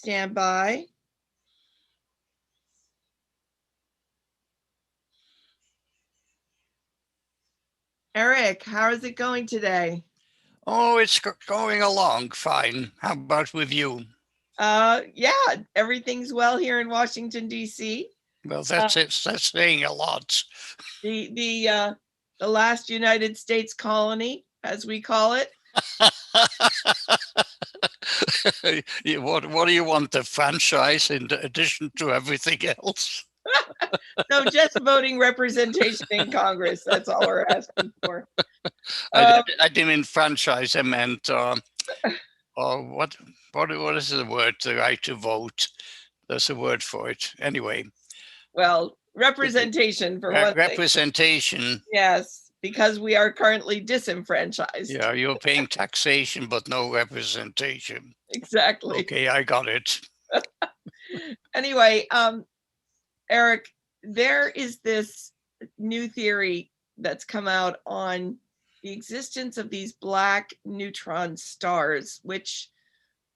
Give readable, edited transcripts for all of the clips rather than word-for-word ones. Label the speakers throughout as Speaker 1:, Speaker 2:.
Speaker 1: Stand by. Eric, how is it going today?
Speaker 2: Oh, it's going along fine. How about with you?
Speaker 1: Yeah, everything's well here in Washington, D.C.
Speaker 2: Well, that's it. That's saying a lot.
Speaker 1: The last United States colony, as we call it.
Speaker 2: What do you want? The franchise in addition to everything else?
Speaker 1: No, just voting representation in Congress. That's all we're asking for.
Speaker 2: I didn't mean franchise. I meant what is the word? The right to vote. There's a word for it. Anyway.
Speaker 1: Well, representation for one thing.
Speaker 2: Representation.
Speaker 1: Yes, because we are currently disenfranchised.
Speaker 2: Yeah, you're paying taxation, but no representation.
Speaker 1: Exactly.
Speaker 2: Okay, I got it.
Speaker 1: Anyway, Eric, there is this new theory that's come out on the existence of these black neutron stars, which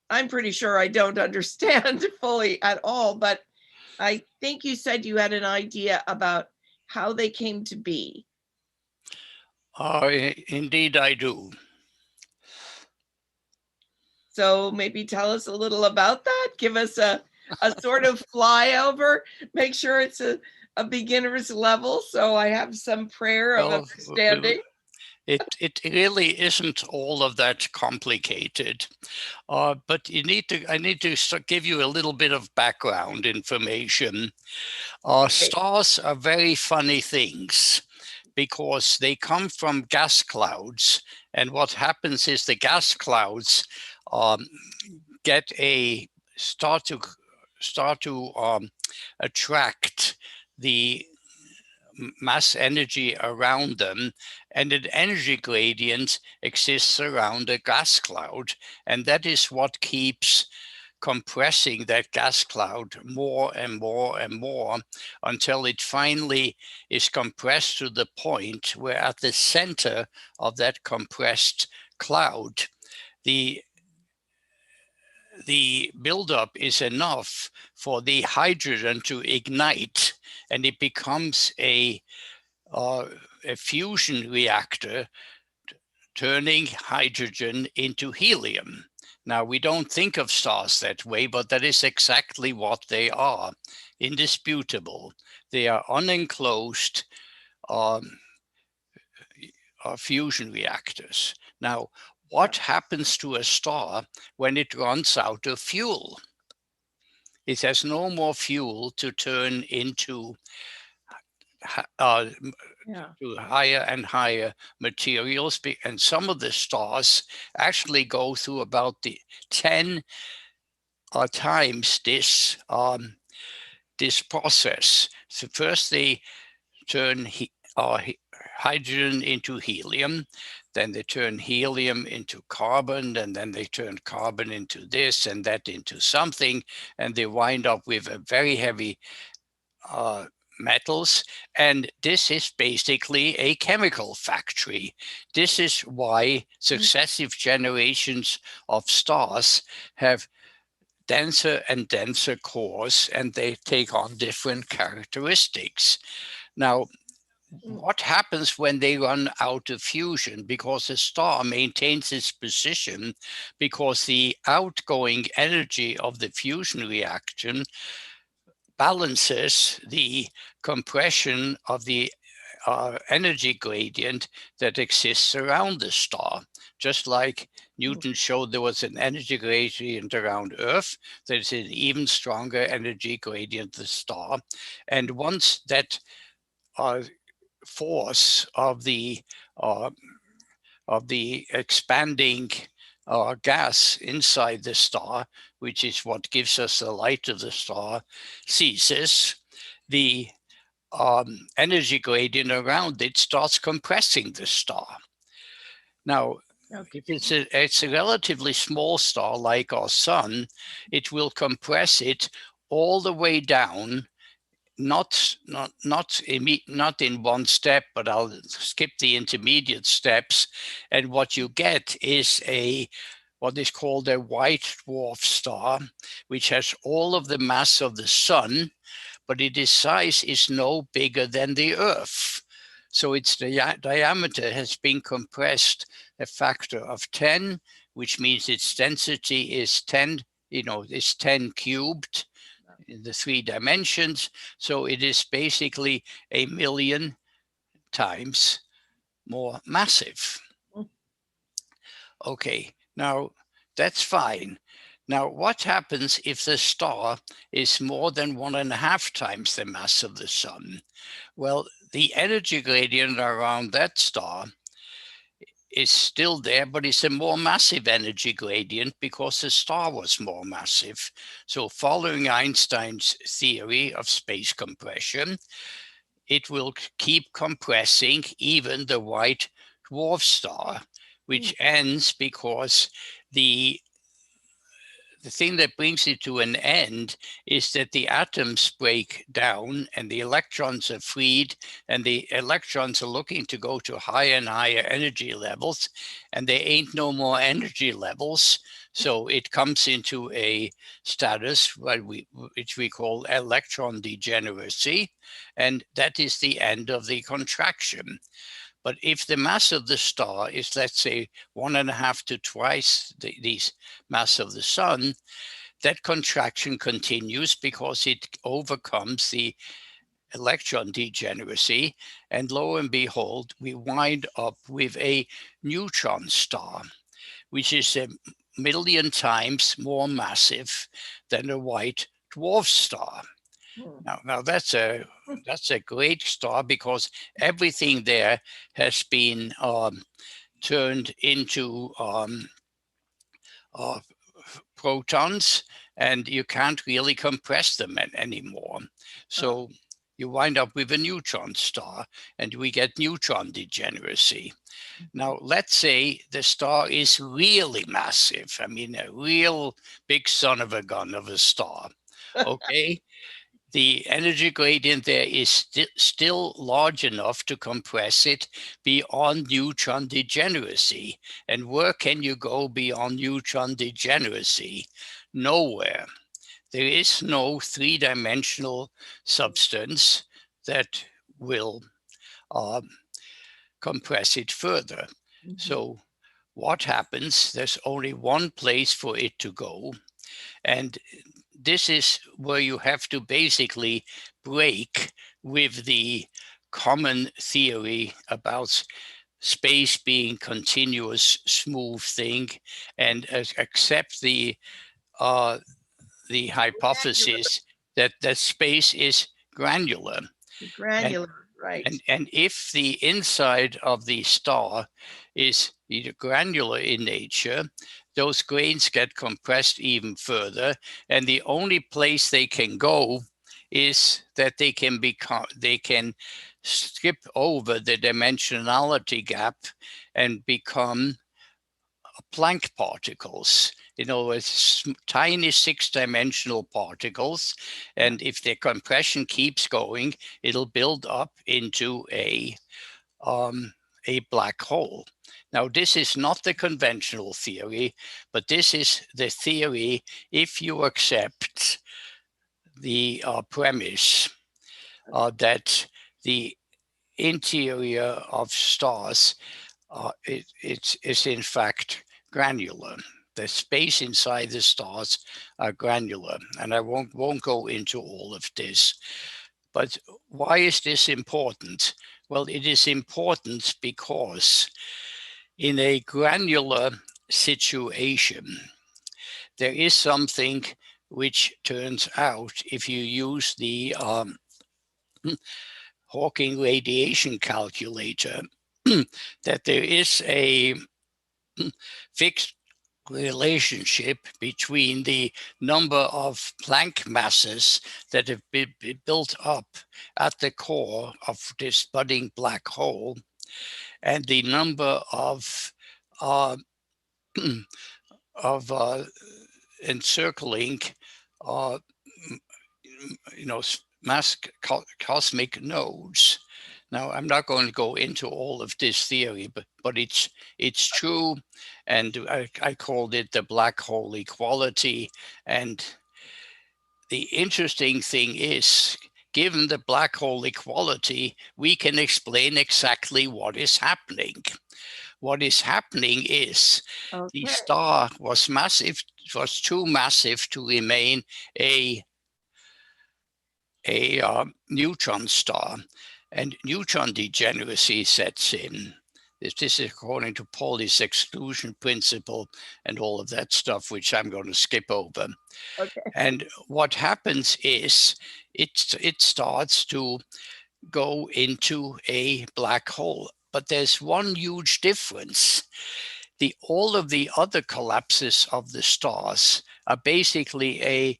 Speaker 1: I'm pretty sure I don't understand fully at all, but I think you said you had an idea about how they came to be.
Speaker 2: Indeed, I do.
Speaker 1: So maybe tell us a little about that. Give us a sort of flyover. Make sure it's a beginner's level, so I have some prayer of understanding.
Speaker 2: It really isn't all of that complicated, but I need to give you a little bit of background information. Stars are very funny things because they come from gas clouds, and what happens is the gas clouds start to attract the mass energy around them, and an energy gradient exists around a gas cloud, and that is what keeps compressing that gas cloud more and more and more until it finally is compressed to the point where at the center of that compressed cloud, the buildup is enough for the hydrogen to ignite, and it becomes a fusion reactor, turning hydrogen into helium. Now, we don't think of stars that way, but that is exactly what they are. Indisputable. They are unenclosed fusion reactors. Now, what happens to a star when it runs out of fuel? It has no more fuel to turn into to higher and higher materials, and some of the stars actually go through about the 10 times this process. So first they turn hydrogen into helium, then they turn helium into carbon, and then they turn carbon into this and that into something, and they wind up with a very heavy metals, and this is basically a chemical factory. This is why successive generations of stars have denser and denser cores, and they take on different characteristics. Now, what happens when they run out of fusion? Because a star maintains its position because the outgoing energy of the fusion reaction balances the compression of the energy gradient that exists around the star. Just like Newton showed there was an energy gradient around Earth, there's an even stronger energy gradient of the star. And once that force of the expanding gas inside the star, which is what gives us the light of the star, ceases, the energy gradient around it starts compressing the star. Now, if it's a relatively small star like our sun, it will compress it all the way down, not in one step, but I'll skip the intermediate steps. And what you get is a what is called a white dwarf star, which has all of the mass of the sun, but its size is no bigger than the Earth. So its diameter has been compressed a factor of 10, which means its density is 10, is 10 cubed in the 3 dimensions. So it is basically 1,000,000 times more massive. Okay, now that's fine. Now, what happens if the star is more than 1.5 times the mass of the sun? Well, the energy gradient around that star is still there, but it's a more massive energy gradient because the star was more massive. So following Einstein's theory of space compression, it will keep compressing even the white dwarf star, which ends because the thing that brings it to an end is that the atoms break down and the electrons are freed, and the electrons are looking to go to higher and higher energy levels, and there ain't no more energy levels. So it comes into a status which we call electron degeneracy, and that is the end of the contraction. But if the mass of the star is, let's say, 1.5 to twice the mass of the sun, that contraction continues because it overcomes the electron degeneracy. And lo and behold, we wind up with a neutron star, which is 1,000,000 times more massive than a white dwarf star. Now that's a great star because everything there has been turned into protons, and you can't really compress them anymore. So you wind up with a neutron star, and we get neutron degeneracy. Now, let's say the star is really massive. I mean, a real big son of a gun of a star. Okay. The energy gradient there is still large enough to compress it beyond neutron degeneracy. And where can you go beyond neutron degeneracy? Nowhere. There is no three-dimensional substance that will compress it further. So what happens? There's only one place for it to go. And this is where you have to basically break with the common theory about space being continuous, smooth thing, and accept the hypothesis that space is granular.
Speaker 1: Granular, right.
Speaker 2: And if the inside of the star is either granular in nature, those grains get compressed even further. And the only place they can go is that they can skip over the dimensionality gap and become Planck particles. In other words, tiny 6-dimensional particles. And if the compression keeps going, it'll build up into a black hole. Now, this is not the conventional theory, but this is the theory if you accept the premise that the interior of stars it's in fact granular. The space inside the stars are granular, and I won't go into all of this. But why is this important? Well, it is important because in a granular situation, there is something which turns out, if you use the Hawking radiation calculator, that there is a fixed relationship between the number of Planck masses that have been built up at the core of this budding black hole and the number of encircling mass cosmic nodes. Now, I'm not going to go into all of this theory, but it's true, and I called it the black hole equality. And the interesting thing is, given the black hole equality, we can explain exactly what is happening. What is happening is the
Speaker 1: Okay.
Speaker 2: star was massive, was too massive to remain a neutron star, and neutron degeneracy sets in. This is according to Pauli's exclusion principle and all of that stuff, which I'm going to skip over.
Speaker 1: Okay.
Speaker 2: And what happens is it starts to go into a black hole. But there's one huge difference. All of the other collapses of the stars are basically a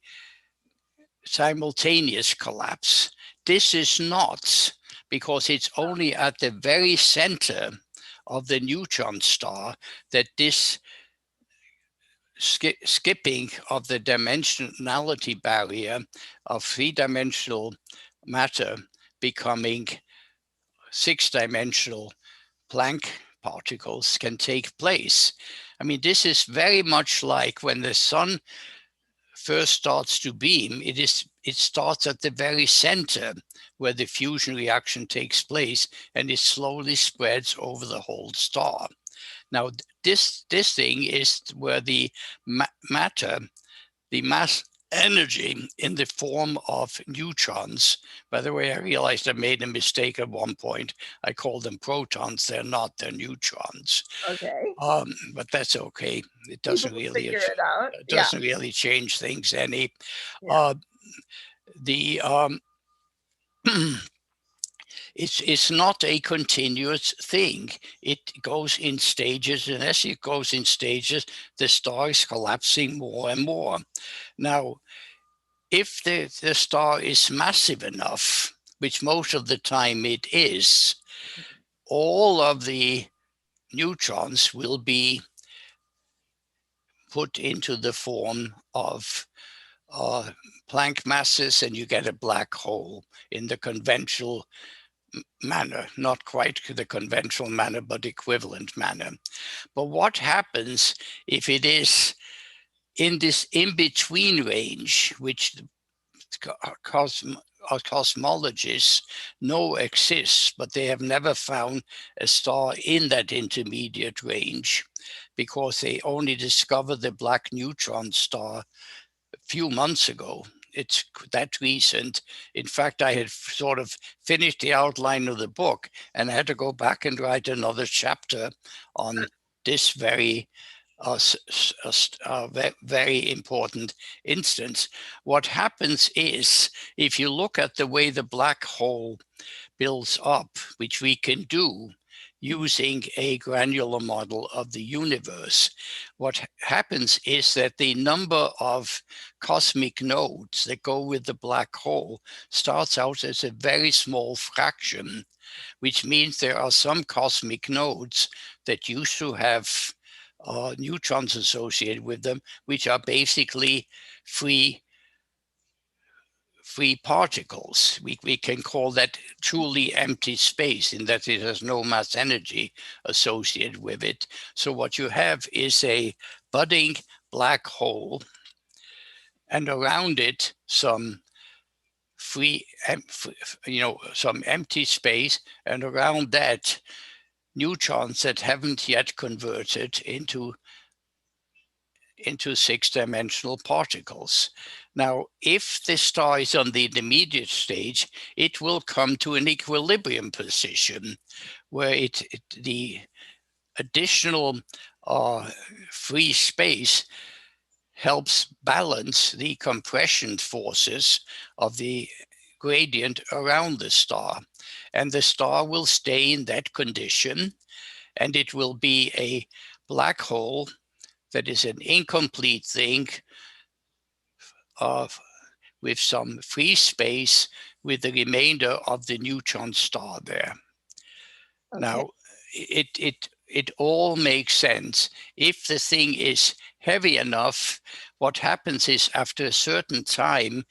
Speaker 2: simultaneous collapse. This is not, because it's only at the very center of the neutron star that this skipping of the dimensionality barrier of three-dimensional matter becoming six-dimensional Planck particles can take place. I mean, this is very much like when the sun first starts to beam, it starts at the very center where the fusion reaction takes place, and it slowly spreads over the whole star. Now, this thing is where the matter, the mass energy in the form of neutrons. By the way, I realized I made a mistake at one point. I called them protons. They're not, they're neutrons.
Speaker 1: Okay.
Speaker 2: But that's okay. It
Speaker 1: People
Speaker 2: doesn't
Speaker 1: will
Speaker 2: really
Speaker 1: figure it out.
Speaker 2: it
Speaker 1: Yeah.
Speaker 2: doesn't really change things any.
Speaker 1: Yeah.
Speaker 2: Uh, the it's not a continuous thing. It goes in stages, and as it goes in stages, the star is collapsing more and more. Now, if the star is massive enough, which most of the time it is, all of the neutrons will be put into the form of Planck masses, and you get a black hole in the conventional manner, not quite the conventional manner, but equivalent manner. But what happens if it is in this in-between range, which cosmologists know exists, but they have never found a star in that intermediate range, because they only discovered the black neutron star a few months ago. It's that recent. In fact, I had sort of finished the outline of the book, and I had to go back and write another chapter on this very very important instance. What happens is, if you look at the way the black hole builds up, which we can do using a granular model of the universe, what happens is that the number of cosmic nodes that go with the black hole starts out as a very small fraction, which means there are some cosmic nodes that used to have neutrons associated with them, which are basically free particles. We can call that truly empty space, in that it has no mass energy associated with it. So what you have is a budding black hole, and around it some some empty space, and around that neutrons that haven't yet converted into six-dimensional particles. Now, if the star is on the intermediate stage, it will come to an equilibrium position where the additional free space helps balance the compression forces of the gradient around the star. And the star will stay in that condition, and it will be a black hole that is an incomplete thing of with some free space with the remainder of the neutron star there.
Speaker 1: Okay.
Speaker 2: Now, it it all makes sense. If the thing is heavy enough, what happens is after a certain time,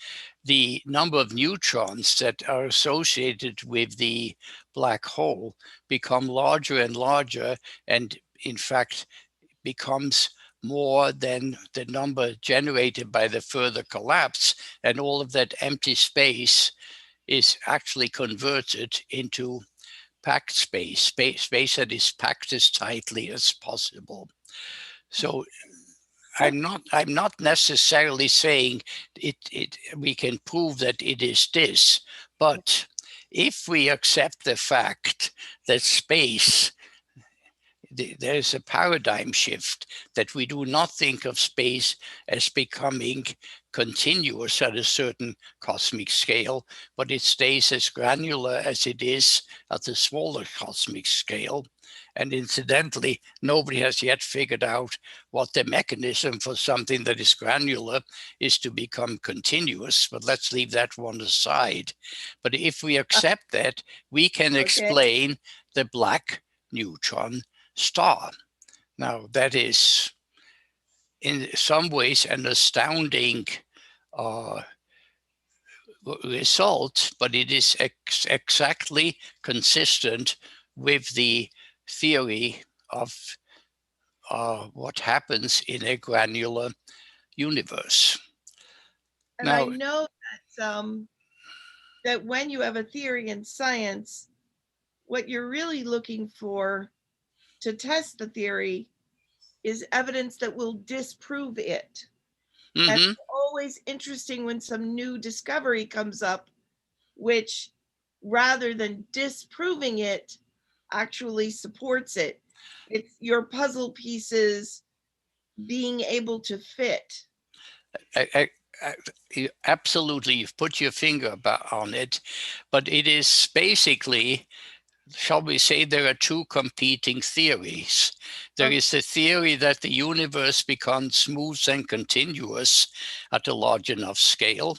Speaker 2: the number of neutrons that are associated with the black hole become larger and larger, and in fact becomes more than the number generated by the further collapse, and all of that empty space is actually converted into packed space that is packed as tightly as possible. So I'm not necessarily saying we can prove that it is this, but if we accept the fact that space, there's a paradigm shift, that we do not think of space as becoming continuous at a certain cosmic scale, but it stays as granular as it is at the smaller cosmic scale. And incidentally, nobody has yet figured out what the mechanism for something that is granular is to become continuous, but let's leave that one aside. But if we accept that, we can explain the black neutron star. Now, that is in some ways an astounding uh, result, but it is exactly consistent with the theory of what happens in a granular universe.
Speaker 1: And I
Speaker 2: Now,
Speaker 1: know that when you have a theory in science, what you're really looking for to test the theory is evidence that will disprove it. And
Speaker 2: mm-hmm.
Speaker 1: it's always interesting when some new discovery comes up, which rather than disproving it, actually supports it. It's your puzzle pieces being able to fit.
Speaker 2: Absolutely, you've put your finger on it, but it is basically, shall we say, there are two competing theories. There is the theory that the universe becomes smooth and continuous at a large enough scale.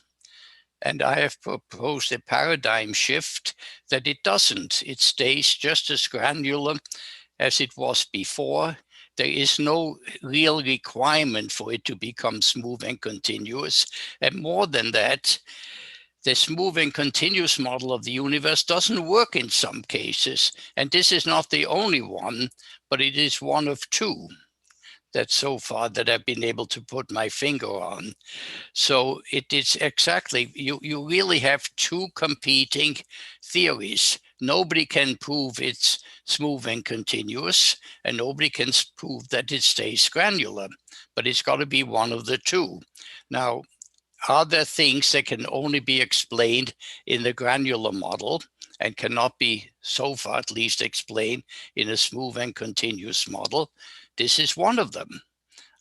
Speaker 2: And I have proposed a paradigm shift that it doesn't. It stays just as granular as it was before. There is no real requirement for it to become smooth and continuous. And more than that, the smooth and continuous model of the universe doesn't work in some cases. And this is not the only one, but it is one of two that so far that I've been able to put my finger on. So it is exactly, you really have two competing theories. Nobody can prove it's smooth and continuous, and nobody can prove that it stays granular, but it's got to be one of the two. Now, are there things that can only be explained in the granular model and cannot be, so far at least, explained in a smooth and continuous model? This is one of them.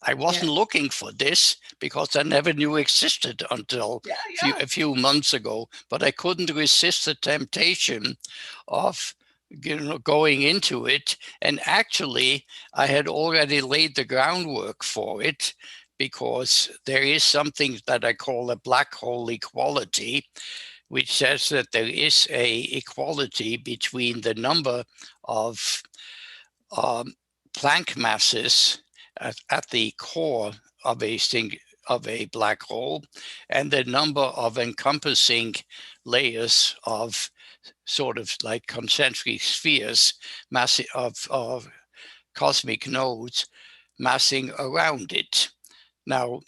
Speaker 2: I wasn't looking for this because I never knew existed until a few months ago, but I couldn't resist the temptation of going into it. And actually, I had already laid the groundwork for it, because there is something that I call a black hole equality, which says that there is a equality between the number of Planck masses at the core of a black hole, and the number of encompassing layers of sort of like concentric spheres, of cosmic nodes massing around it. Now,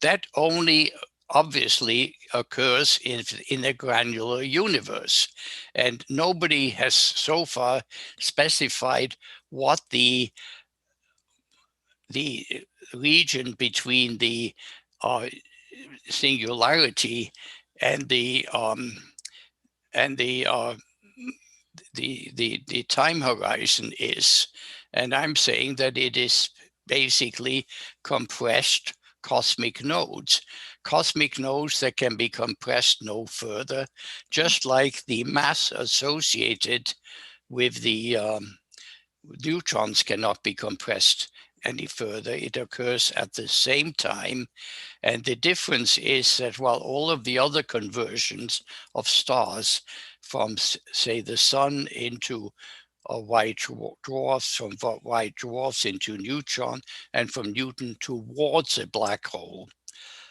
Speaker 2: that only obviously occurs in a granular universe, and nobody has so far specified what the region between the singularity and the time horizon is. And I'm saying that it is basically compressed cosmic nodes that can be compressed no further, just like the mass associated with the neutrons cannot be compressed any further. It occurs at the same time. And the difference is that while all of the other conversions of stars from, say, the sun into white dwarfs, from white dwarfs into neutron, and from neutron towards a black hole.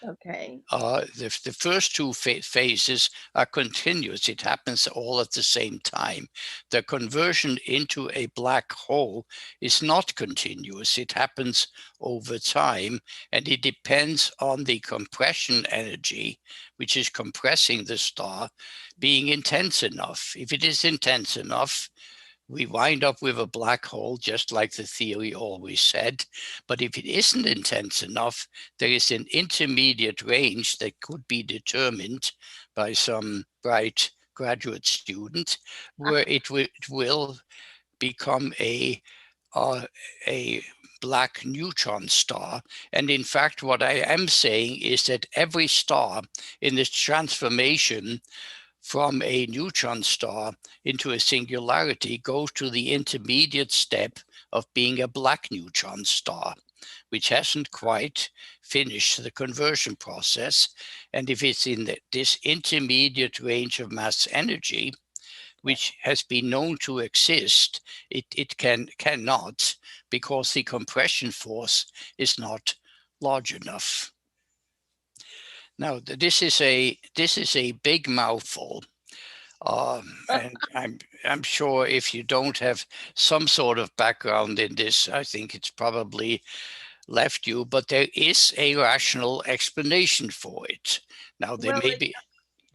Speaker 1: Okay.
Speaker 2: The first two phases are continuous. It happens all at the same time. The conversion into a black hole is not continuous. It happens over time, and it depends on the compression energy, which is compressing the star, being intense enough. If it is intense enough, we wind up with a black hole, just like the theory always said. But if it isn't intense enough, there is an intermediate range that could be determined by some bright graduate student, where it will become a black neutron star. And in fact, what I am saying is that every star in this transformation from a neutron star into a singularity goes to the intermediate step of being a black neutron star, which hasn't quite finished the conversion process. And if it's in this intermediate range of mass energy, which has been known to exist, it cannot, because the compression force is not large enough. Now, this is a big mouthful. And I'm sure if you don't have some sort of background in this, I think it's probably left you, but there is a rational explanation for it. Now, there
Speaker 1: Well,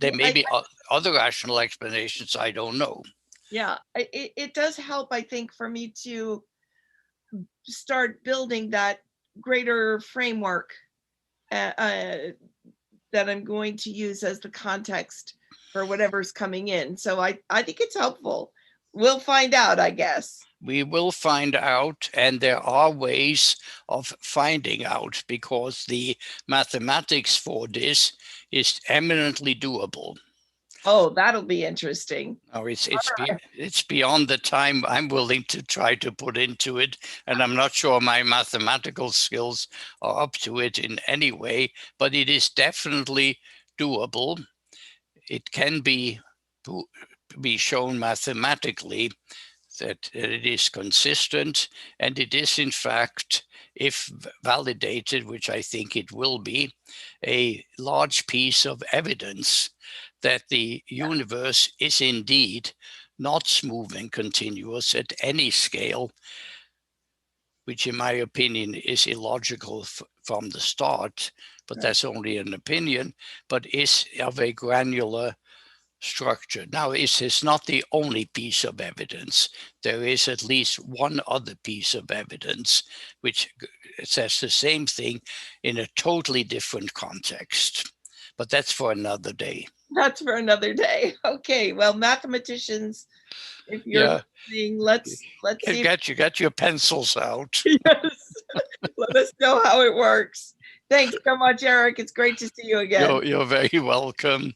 Speaker 2: may be other rational explanations, I don't know.
Speaker 1: yeah, it does help, I think, for me to start building that greater framework that I'm going to use as the context for whatever's coming in. So I think it's helpful. We'll find out, I guess.
Speaker 2: We will find out, and there are ways of finding out, because the mathematics for this is eminently doable.
Speaker 1: Oh, that'll be interesting.
Speaker 2: Oh, it's beyond the time I'm willing to try to put into it, and I'm not sure my mathematical skills are up to it in any way, but it is definitely doable. It can be shown mathematically that it is consistent, and it is, in fact, if validated, which I think it will be, a large piece of evidence that the universe is indeed not smooth and continuous at any scale, which in my opinion is illogical from the start, but that's only an opinion, but is of a granular structure. Now, this is not the only piece of evidence. There is at least one other piece of evidence which says the same thing in a totally different context. But that's for another day.
Speaker 1: That's for another day. Okay, well, mathematicians, if you're listening, let's see.
Speaker 2: Get your pencils out.
Speaker 1: Yes. Let us know how it works. Thanks so much, Eric. It's great to see you again.
Speaker 2: You're very welcome.